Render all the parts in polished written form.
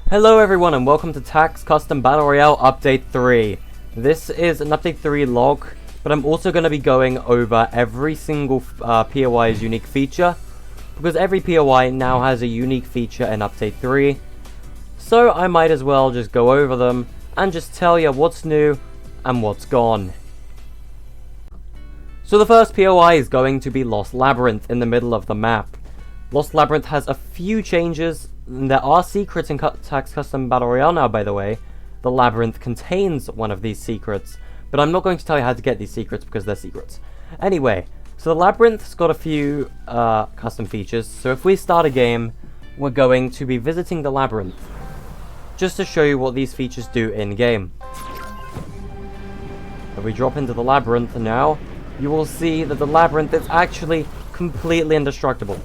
Hello everyone and welcome to Tact's Custom Battle Royale Update 3. This is an Update 3 log, but I'm also going to be going over every single POI's unique feature, because every POI now has a unique feature in Update 3. So I might as well just go over them and just tell you what's new and what's gone. So the first POI is going to be Lost Labyrinth in the middle of the map. Lost Labyrinth has a few changes. There are secrets in Tact's Custom Battle Royale now, by the way. The Labyrinth contains one of these secrets, but I'm not going to tell you how to get these secrets because they're secrets. Anyway, so the Labyrinth's got a few custom features, so if we start a game, we're going to be visiting the Labyrinth, just to show you what these features do in-game. If we drop into the Labyrinth now, you will see that the Labyrinth is actually completely indestructible.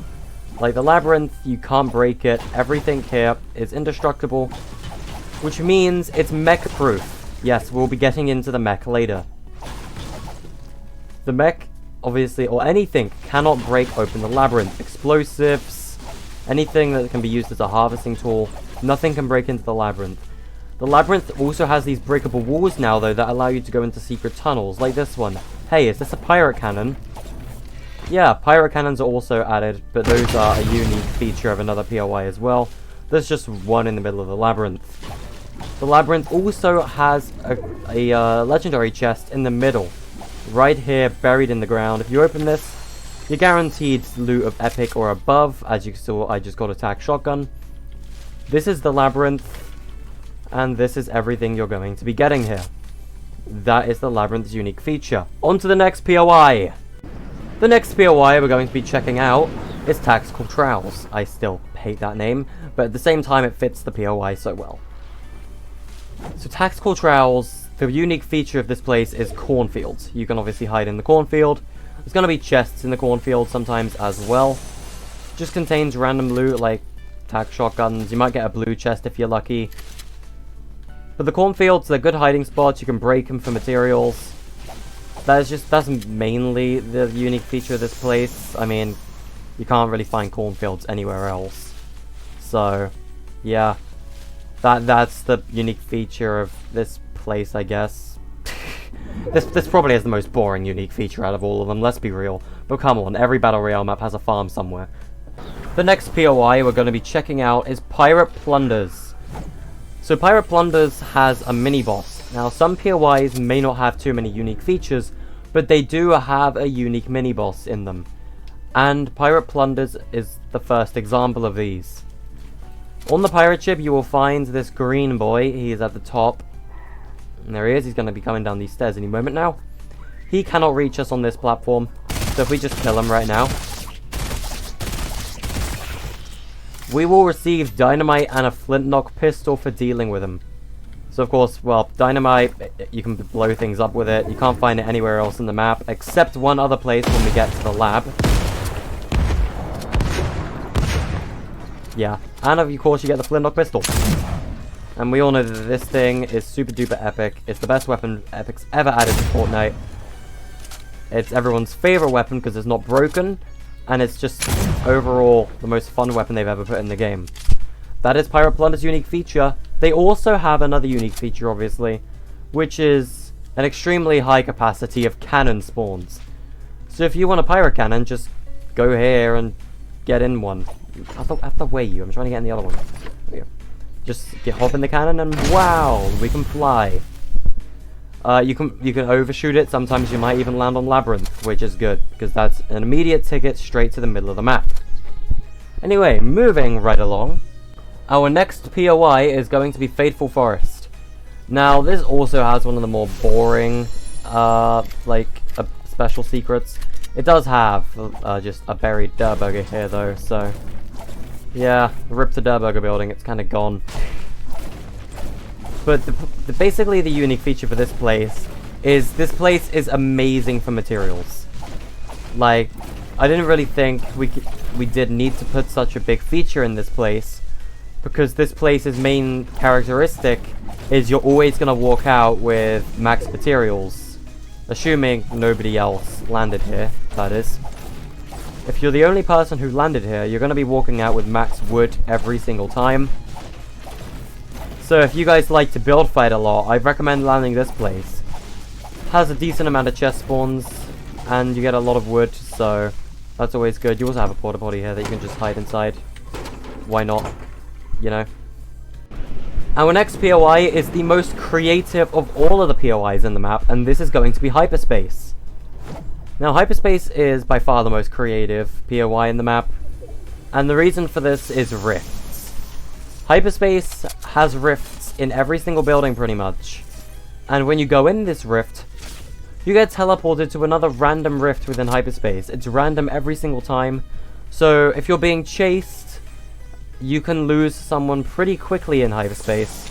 Like, the Labyrinth, you can't break it, everything here is indestructible, which means it's mech-proof. Yes, we'll be getting into the mech later. The mech, obviously, or anything, cannot break open the Labyrinth. Explosives, anything that can be used as a harvesting tool, nothing can break into the Labyrinth. The Labyrinth also has these breakable walls now, though, that allow you to go into secret tunnels, like this one. Hey, is this a pirate cannon? Yeah, pirate cannons are also added, but those are a unique feature of another POI as well. There's just one in the middle of the Labyrinth. The Labyrinth also has a legendary chest in the middle, right here, buried in the ground. If you open this, you're guaranteed loot of epic or above. As you saw, I just got a Tact shotgun. This is the Labyrinth, and this is everything you're going to be getting here. That is the Labyrinth's unique feature. On to the next POI. The next POI we're going to be checking out is Tactical Trowels. I still hate that name, but at the same time it fits the POI so well. So Tactical Trowels, the unique feature of this place is cornfields. You can obviously hide in the cornfield. There's going to be chests in the cornfield sometimes as well. Just contains random loot like Tact shotguns. You might get a blue chest if you're lucky. But the cornfields, they're good hiding spots. You can break them for materials. That's mainly the unique feature of this place. I mean, you can't really find cornfields anywhere else. So, yeah. That's the unique feature of this place, I guess. This probably is the most boring unique feature out of all of them, let's be real. But come on, every Battle Royale map has a farm somewhere. The next POI we're going to be checking out is Pirate Plunders. So Pirate Plunders has a mini-boss. Now, some POIs may not have too many unique features, but they do have a unique mini-boss in them. And Pirate Plunders is the first example of these. On the pirate ship, you will find this green boy. He is at the top. And there he is. He's going to be coming down these stairs any moment now. He cannot reach us on this platform. So if we just kill him right now, we will receive dynamite and a flintlock pistol for dealing with him. So of course, well, dynamite, you can blow things up with it. You can't find it anywhere else in the map, except one other place when we get to the lab. Yeah, and of course you get the flintlock pistol. And we all know that this thing is super duper epic. It's the best weapon Epic's ever added to Fortnite. It's everyone's favorite weapon because it's not broken, and it's just overall the most fun weapon they've ever put in the game. That is Pirate Plunder's unique feature. They also have another unique feature, obviously, which is an extremely high capacity of cannon spawns. So if you want a pirate cannon, just go here and get in one. I have to weigh you. I'm trying to get in the other one. There you go. Just hop in the cannon and wow, we can fly. You can overshoot it. Sometimes you might even land on Labyrinth, which is good because that's an immediate ticket straight to the middle of the map. Anyway, moving right along. Our next POI is going to be Fateful Forest. Now, this also has one of the more boring, special secrets. It does have just a buried dirt burger here, though, so yeah, rip the dirt burger building, it's kind of gone. But basically the unique feature for this place is amazing for materials. Like, I didn't really think we did need to put such a big feature in this place, because this place's main characteristic is you're always going to walk out with max materials. Assuming nobody else landed here, that is. If you're the only person who landed here, you're going to be walking out with max wood every single time. So if you guys like to build fight a lot, I recommend landing this place. Has a decent amount of chest spawns, and you get a lot of wood, so that's always good. You also have a porta potty here that you can just hide inside. Why not? You know. Our next POI is the most creative of all of the POIs in the map, and this is going to be hyperspace. Now, hyperspace is by far the most creative POI in the map, and the reason for this is rifts. Hyperspace has rifts in every single building pretty much, and when you go in this rift, you get teleported to another random rift within hyperspace. It's random every single time, so if you're being chased, you can lose someone pretty quickly in hyperspace,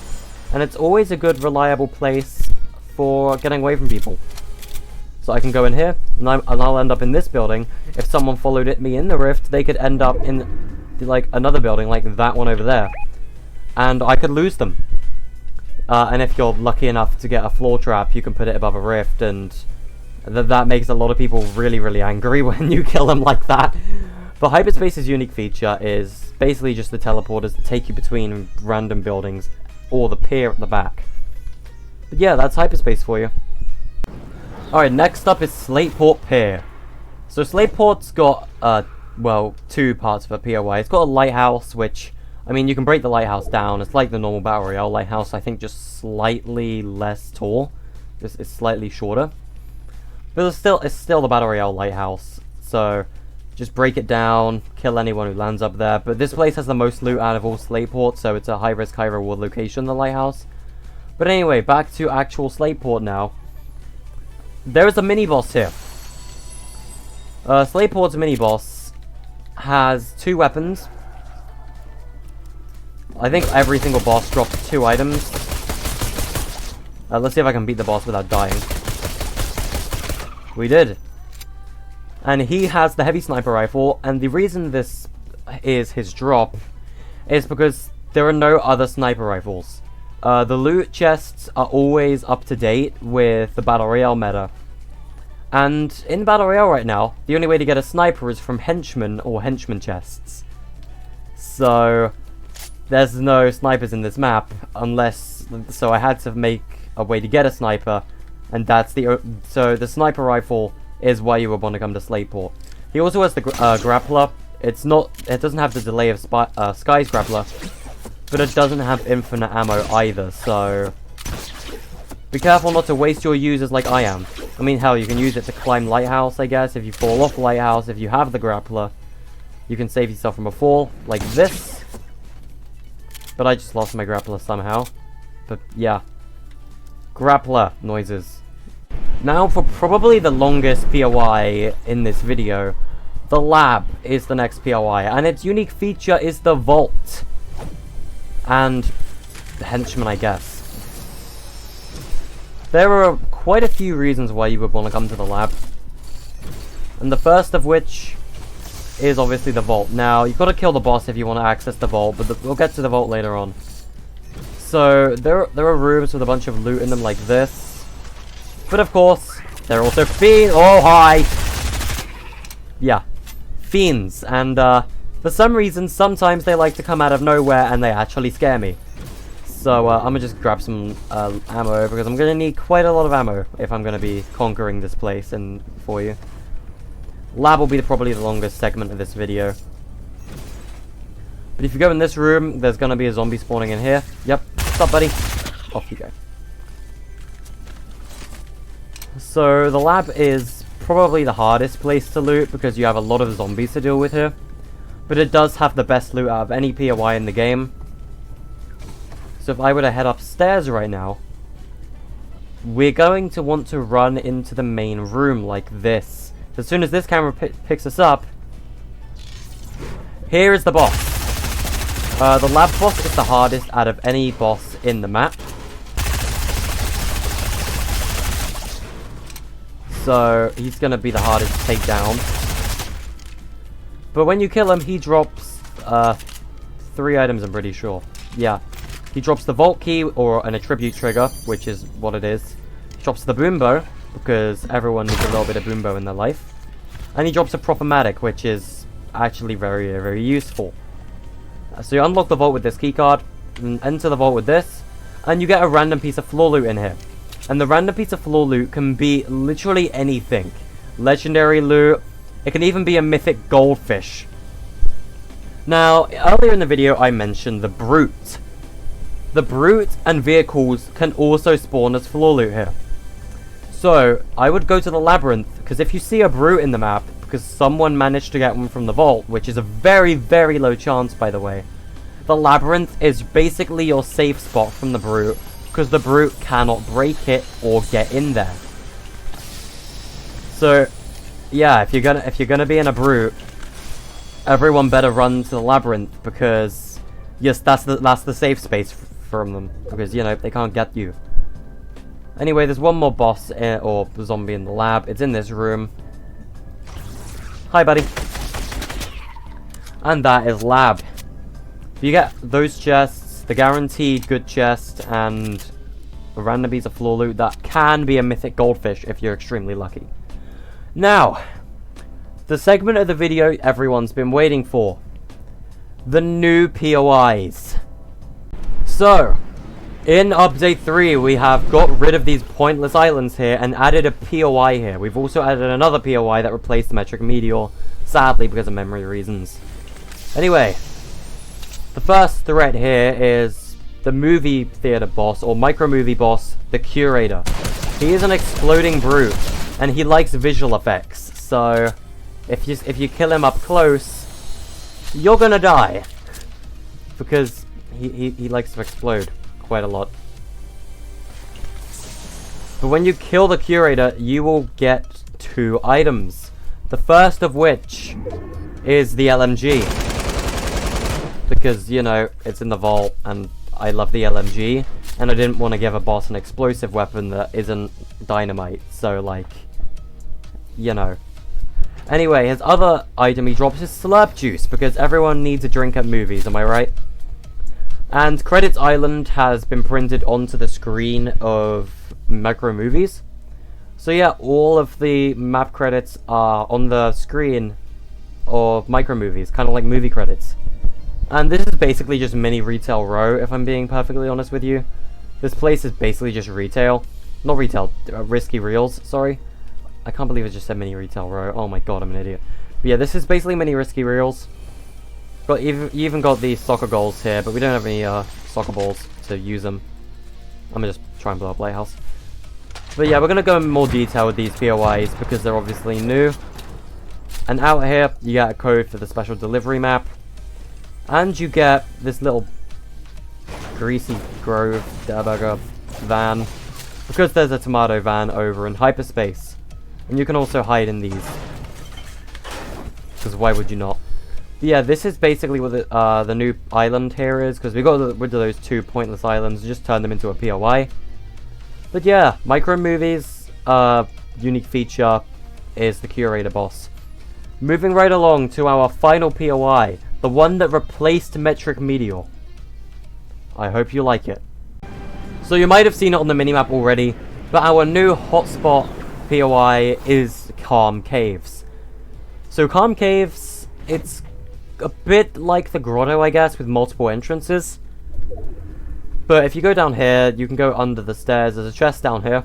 and it's always a good reliable place for getting away from people. So I can go in here, and I'll end up in this building. If someone followed me in the rift, they could end up in like another building, like that one over there, and I could lose them. And if you're lucky enough to get a floor trap, you can put it above a rift, and that makes a lot of people really, really angry when you kill them like that. But hyperspace's unique feature is basically just the teleporters that take you between random buildings, or the pier at the back. But yeah, that's hyperspace for you. Alright, next up is Slateport Pier. So Slateport's got, well, two parts of a POI. It's got a lighthouse, which, I mean, you can break the lighthouse down. It's like the normal Battle Royale lighthouse, I think just slightly less tall. It's slightly shorter. But it's still the Battle Royale lighthouse, so just break it down, kill anyone who lands up there. But this place has the most loot out of all Slateport, so it's a high-risk, high-reward location, the lighthouse. But anyway, back to actual Slateport now. There is a mini-boss here. Slateport's mini-boss has 2 weapons. I think every single boss drops 2 items. Let's see if I can beat the boss without dying. We did. And he has the heavy sniper rifle, and the reason this is his drop is because there are no other sniper rifles. The loot chests are always up to date with the Battle Royale meta. And in Battle Royale right now, the only way to get a sniper is from henchmen or henchman chests. So there's no snipers in this map, so I had to make a way to get a sniper, and so the sniper rifle is why you would want to come to Slateport. He also has the grappler. It doesn't have the delay of Sky's grappler, but it doesn't have infinite ammo either, so be careful not to waste your users like I am. I mean, hell, you can use it to climb lighthouse, I guess, if you fall off lighthouse. If you have the grappler, you can save yourself from a fall, like this. But I just lost my grappler somehow. But yeah, grappler noises. Now for probably the longest POI in this video, the lab is the next POI, and its unique feature is the vault. And the henchman, I guess. There are quite a few reasons why you would want to come to the lab. And the first of which is obviously the vault. Now, you've got to kill the boss if you want to access the vault, but we'll get to the vault later on. So, there are rooms with a bunch of loot in them like this. But of course, there are also fiends. Oh, hi! Yeah, fiends. And for some reason, sometimes they like to come out of nowhere and they actually scare me. So I'm gonna just grab some ammo, because I'm gonna need quite a lot of ammo if I'm gonna be conquering this place for you. Lab will be probably the longest segment of this video. But if you go in this room, there's gonna be a zombie spawning in here. Yep. What's up, buddy? Off you go. So the lab is probably the hardest place to loot, because you have a lot of zombies to deal with here. But it does have the best loot out of any POI in the game. So if I were to head upstairs right now, we're going to want to run into the main room like this. As soon as this camera picks us up, here is the boss. The lab boss is the hardest out of any boss in the map. So he's going to be the hardest to take down. But when you kill him, he drops 3 items, I'm pretty sure. Yeah. He drops the vault key, or an attribute trigger, which is what it is. He drops the boombow, because everyone needs a little bit of boombow in their life. And he drops a proper-matic, which is actually very, very useful. So you unlock the vault with this keycard, and enter the vault with this. and you get a random piece of floor loot in here. And the random piece of floor loot can be literally anything. Legendary loot. It can even be a mythic goldfish. Now, earlier in the video I mentioned the Brute. The Brute and vehicles can also spawn as floor loot here. So, I would go to the Labyrinth, because if you see a Brute in the map, because someone managed to get one from the vault, which is a very, very low chance, by the way, the Labyrinth is basically your safe spot from the Brute, because the Brute cannot break it or get in there. So, yeah, if you're gonna be in a Brute, everyone better run to the Labyrinth, because yes, that's the safe space from them, because you know they can't get you. Anyway, there's one more boss or zombie in the lab. It's in this room. Hi, buddy. And that is lab. If you get those chests, the guaranteed good chest, and a random piece of floor loot, that can be a mythic goldfish if you're extremely lucky. Now, the segment of the video everyone's been waiting for. The new POIs. So, in Update 3, we have got rid of these pointless islands here and added a POI here. We've also added another POI that replaced Metric Meteor, sadly because of memory reasons. Anyway, the first threat here is the movie theater boss, or micro movie boss, the Curator. He is an exploding brute, and he likes visual effects, so if you kill him up close, you're gonna die, because he likes to explode quite a lot. But when you kill the Curator, you will get 2 items. The first of which is the LMG, because you know it's in the vault, and I love the LMG, and I didn't want to give a boss an explosive weapon that isn't dynamite. So like, you know. Anyway, his other item he drops is slurp juice, because everyone needs a drink at movies, am I right? And Credits Island has been printed onto the screen of micro movies. So yeah, all of the map credits are on the screen of micro movies, kind of like movie credits. And this is basically just mini retail row, if I'm being perfectly honest with you. This place is basically just retail. Not retail, risky reels, sorry. I can't believe I just said mini retail row. Oh my god, I'm an idiot. But yeah, this is basically mini risky reels. You even got these soccer goals here, but we don't have any soccer balls to use them. I'm gonna just try and blow up Lighthouse. But yeah, we're gonna go in more detail with these POIs because they're obviously new. And out here, you get a code for the special delivery map. And you get this little Greasy Grove Burger van, because there's a tomato van over in hyperspace. And you can also hide in these, because why would you not? But yeah, this is basically what the new island here is, because we got rid of those 2 pointless islands and just turned them into a POI. But yeah, micro movies, unique feature is the Curator boss. Moving right along to our final POI, the one that replaced Metric Meteor. I hope you like it. So you might have seen it on the minimap already, but our new hotspot POI is Calm Caves. So Calm Caves, it's a bit like the grotto, I guess, with multiple entrances. But if you go down here, you can go under the stairs. There's a chest down here.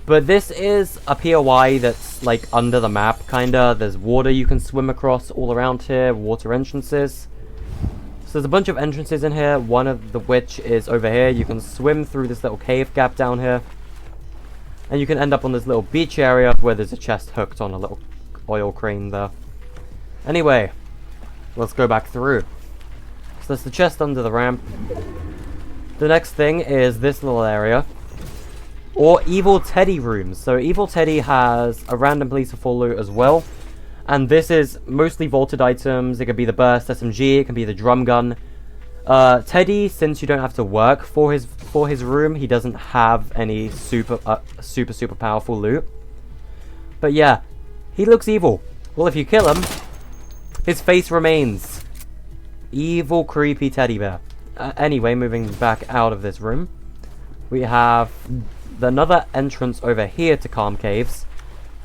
But this is a POI that's like under the map, kinda. There's water you can swim across all around here, water entrances. So there's a bunch of entrances in here, one of which is over here. You can swim through this little cave gap down here. And you can end up on this little beach area where there's a chest hooked on a little oil crane there. Anyway, let's go back through. So there's the chest under the ramp. The next thing is this little area. Or Evil Teddy rooms. So Evil Teddy has a random piece of full loot as well. And this is mostly vaulted items. It could be the burst SMG, it can be the drum gun. Teddy, since you don't have to work for his room, he doesn't have any super powerful loot. But yeah, he looks evil. Well, if you kill him, his face remains. Evil, creepy teddy bear. Anyway, moving back out of this room, we have another entrance over here to Calm Caves.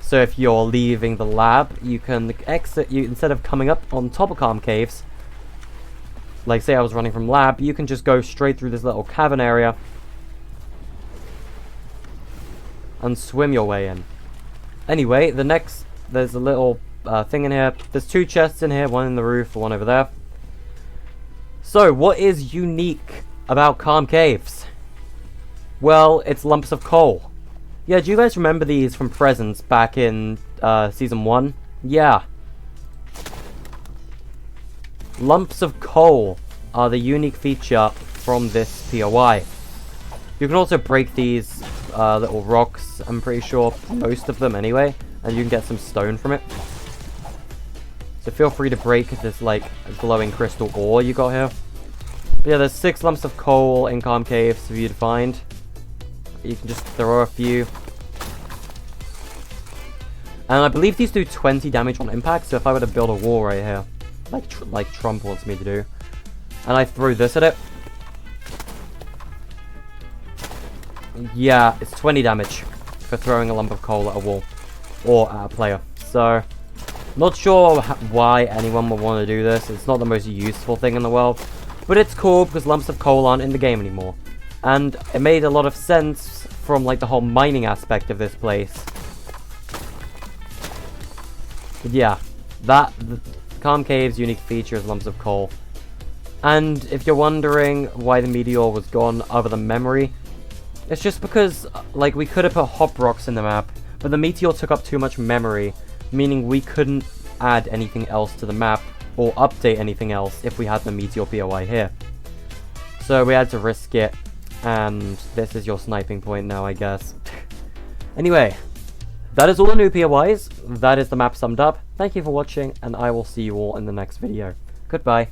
So if you're leaving the lab, you can exit. Instead of coming up on top of Calm Caves, Like, say I was running from lab, you can just go straight through this little cavern area and swim your way in. Anyway, there's a little thing in here. There's 2 chests in here, one in the roof, one over there. So, what is unique about Calm Caves? Well, it's lumps of coal. Yeah, do you guys remember these from Presents back in Season 1? Yeah. Lumps of coal are the unique feature from this POI. You can also break these little rocks, I'm pretty sure, most of them anyway, and you can get some stone from it. So feel free to break this, like, glowing crystal ore you got here. But yeah, there's 6 lumps of coal in Calm Caves for you to find. You can just throw a few. And I believe these do 20 damage on impact, so if I were to build a wall right here, like Trump wants me to do, and I throw this at it, yeah, it's 20 damage for throwing a lump of coal at a wall, or at a player. So, not sure why anyone would want to do this. It's not the most useful thing in the world, but it's cool because lumps of coal aren't in the game anymore. And it made a lot of sense from, like, the whole mining aspect of this place. But yeah, the Calm Cave's unique feature is lumps of coal. And if you're wondering why the meteor was gone other than memory, it's just because, like, we could have put hop rocks in the map, but the meteor took up too much memory, meaning we couldn't add anything else to the map or update anything else if we had the meteor POI here. So we had to risk it, and this is your sniping point now, I guess. Anyway, that is all the new POIs. That is the map summed up. Thank you for watching, and I will see you all in the next video. Goodbye.